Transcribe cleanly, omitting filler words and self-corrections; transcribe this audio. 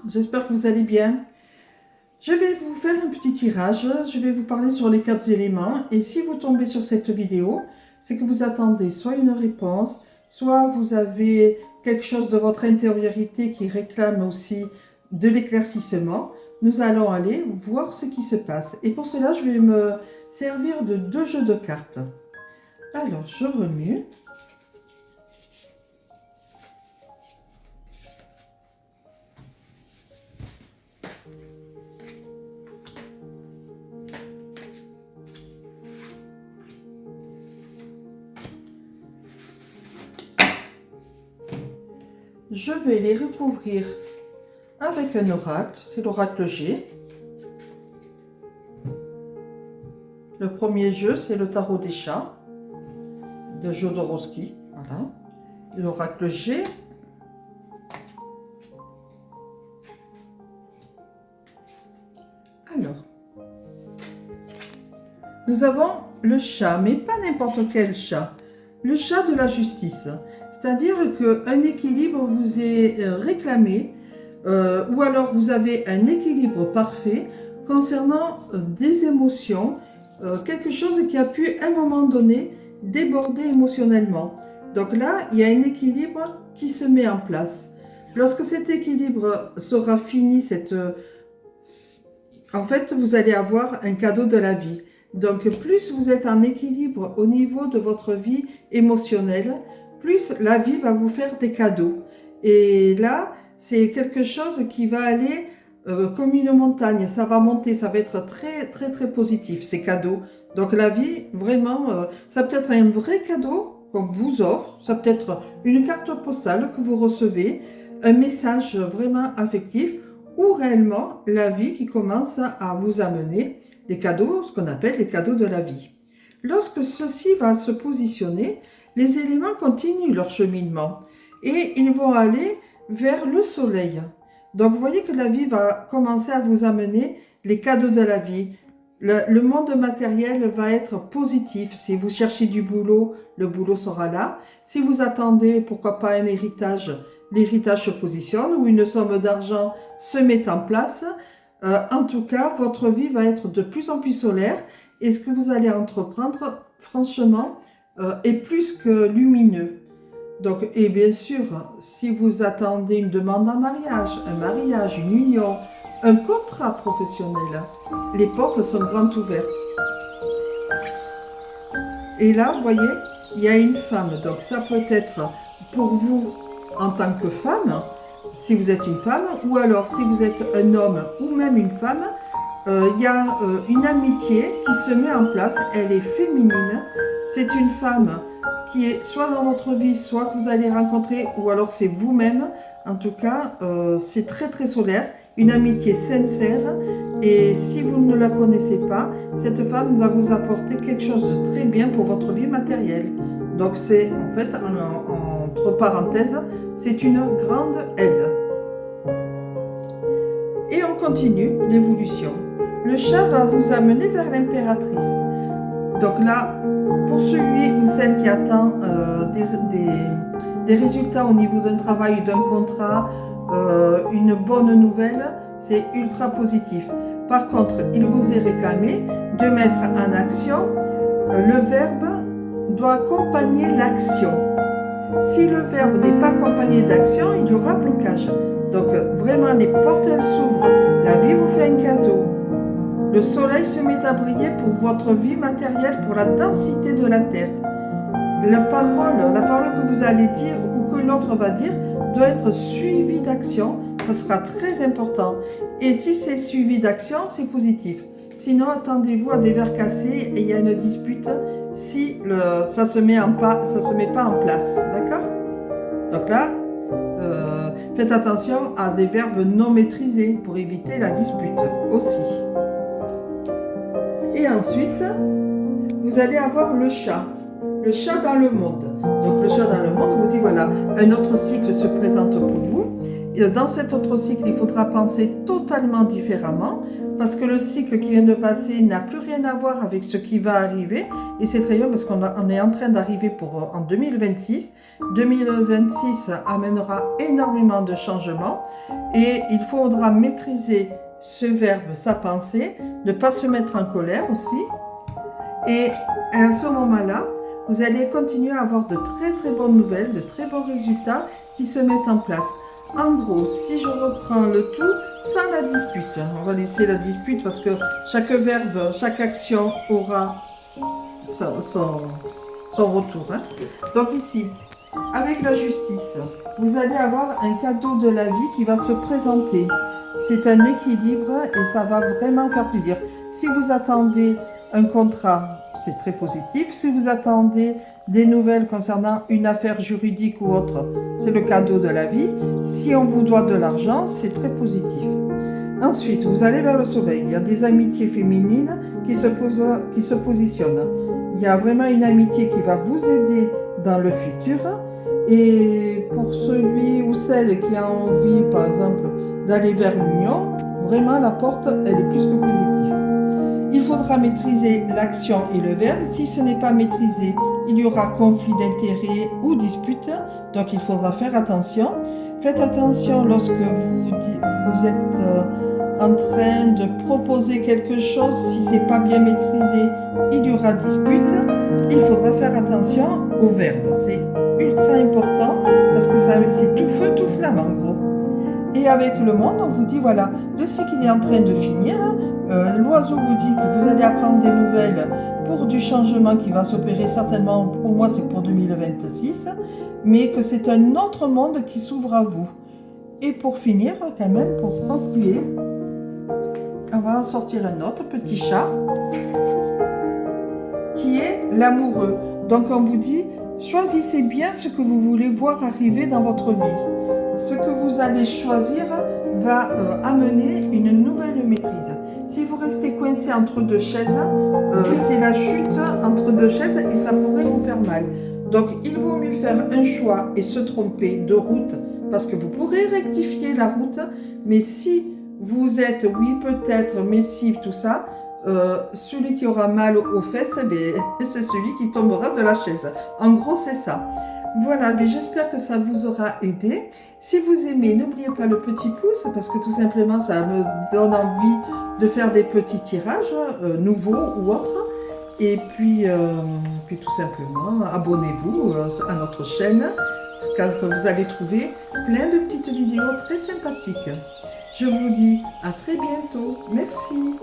j'espère que vous allez bien. Je vais vous faire un petit tirage, je vais vous parler sur les 4 éléments et si vous tombez sur cette vidéo, c'est que vous attendez soit une réponse, soit vous avez quelque chose de votre intériorité qui réclame aussi de l'éclaircissement. Nous allons aller voir ce qui se passe et pour cela je vais me servir de 2 jeux de cartes. Alors je remue. Je vais les recouvrir avec un oracle, c'est l'oracle G. Le premier jeu, c'est le tarot des chats de Jodorowsky. Voilà. L'oracle G. Alors, nous avons le chat, mais pas n'importe quel chat. Le chat de la justice. C'est-à-dire qu'un équilibre vous est réclamé, ou alors vous avez un équilibre parfait concernant des émotions, quelque chose qui a pu à un moment donné déborder émotionnellement. Donc là, il y a un équilibre qui se met en place. Lorsque cet équilibre sera fini, en fait, vous allez avoir un cadeau de la vie. Donc plus vous êtes en équilibre au niveau de votre vie émotionnelle, plus la vie va vous faire des cadeaux. Et là, c'est quelque chose qui va aller comme une montagne. Ça va monter, ça va être très, très, très positif, ces cadeaux. Donc la vie, vraiment, ça peut être un vrai cadeau qu'on vous offre. Ça peut être une carte postale que vous recevez, un message vraiment affectif, ou réellement la vie qui commence à vous amener les cadeaux, ce qu'on appelle les cadeaux de la vie. Lorsque ceci va se positionner, les éléments continuent leur cheminement et ils vont aller vers le soleil. Donc vous voyez que la vie va commencer à vous amener les cadeaux de la vie. Le monde matériel va être positif. Si vous cherchez du boulot, le boulot sera là. Si vous attendez, pourquoi pas un héritage, l'héritage se positionne ou une somme d'argent se met en place. En tout cas, votre vie va être de plus en plus solaire et ce que vous allez entreprendre, franchement, est plus que lumineux. Donc, et bien sûr, si vous attendez une demande en mariage, un mariage, une union, un contrat professionnel, les portes sont grandes ouvertes. Et là, vous voyez, il y a une femme. Donc, ça peut être pour vous en tant que femme, si vous êtes une femme, ou alors si vous êtes un homme ou même une femme, il y a une amitié qui se met en place. Elle est féminine. C'est une femme qui est soit dans votre vie, soit que vous allez rencontrer, ou alors c'est vous-même. En tout cas, c'est très très solaire, une amitié sincère. Et si vous ne la connaissez pas, cette femme va vous apporter quelque chose de très bien pour votre vie matérielle. Donc c'est en fait, entre parenthèses, c'est une grande aide. Et on continue l'évolution. Le chat va vous amener vers l'impératrice. Donc là, pour celui ou celle qui attend des résultats au niveau d'un travail, d'un contrat, une bonne nouvelle, c'est ultra positif. Par contre, il vous est réclamé de mettre en action, le verbe doit accompagner l'action. Si le verbe n'est pas accompagné d'action, il y aura blocage. Donc vraiment, les portes elles s'ouvrent, la vie vous fait un cadeau. Le soleil se met à briller pour votre vie matérielle, pour la densité de la terre. La parole que vous allez dire ou que l'autre va dire doit être suivie d'action. Ça sera très important. Et si c'est suivi d'action, c'est positif. Sinon, attendez-vous à des verres cassés et il y a une dispute si ça se met pas en place. D'accord? Donc là, faites attention à des verbes non maîtrisés pour éviter la dispute aussi. Et ensuite, vous allez avoir le chat dans le monde. Donc le chat dans le monde vous dit voilà, un autre cycle se présente pour vous. Et dans cet autre cycle, il faudra penser totalement différemment. parce que le cycle qui vient de passer n'a plus rien à voir avec ce qui va arriver. Et c'est très bien parce on est en train d'arriver en 2026. 2026 amènera énormément de changements et il faudra maîtriser ce verbe, sa pensée, ne pas se mettre en colère aussi. Et à ce moment-là, vous allez continuer à avoir de très très bonnes nouvelles, de très bons résultats qui se mettent en place. En gros, si je reprends le tout sans la dispute, on va laisser la dispute parce que chaque verbe, chaque action aura son retour. Donc ici, avec la justice, vous allez avoir un cadeau de la vie qui va se présenter. C'est un équilibre et ça va vraiment faire plaisir. Si vous attendez un contrat, c'est très positif. Si vous attendez des nouvelles concernant une affaire juridique ou autre, c'est le cadeau de la vie. Si on vous doit de l'argent, c'est très positif. Ensuite, vous allez vers le soleil. Il y a des amitiés féminines qui se positionnent. Il y a vraiment une amitié qui va vous aider dans le futur. Et pour celui ou celle qui a envie, par exemple, d'aller vers l'union, vraiment la porte, elle est plus que positive. Il faudra maîtriser l'action et le verbe. Si ce n'est pas maîtrisé, il y aura conflit d'intérêts ou dispute. Donc il faudra faire attention. Faites attention lorsque vous êtes en train de proposer quelque chose. Si ce n'est pas bien maîtrisé, il y aura dispute. Il faudra faire attention au verbe. C'est ultra important parce que c'est tout feu, tout flamme en gros. Et avec le monde, on vous dit voilà, le cycle est en train de finir. L'oiseau vous dit que vous allez apprendre des nouvelles pour du changement qui va s'opérer certainement, pour moi c'est pour 2026, mais que c'est un autre monde qui s'ouvre à vous. Et pour finir, quand même, pour conclure, on va en sortir un autre petit chat qui est l'amoureux. Donc on vous dit, choisissez bien ce que vous voulez voir arriver dans votre vie. Ce que vous allez choisir va amener une nouvelle maîtrise. Si vous restez coincé entre deux chaises, c'est la chute entre deux chaises et ça pourrait vous faire mal. Donc il vaut mieux faire un choix et se tromper de route parce que vous pourrez rectifier la route. Mais si vous êtes oui peut-être, mais si tout ça, celui qui aura mal aux fesses, c'est celui qui tombera de la chaise. En gros c'est ça. Voilà, mais j'espère que ça vous aura aidé. Si vous aimez, n'oubliez pas le petit pouce parce que tout simplement ça me donne envie de faire des petits tirages nouveaux ou autres. Et puis tout simplement, abonnez-vous à notre chaîne car vous allez trouver plein de petites vidéos très sympathiques. Je vous dis à très bientôt. Merci.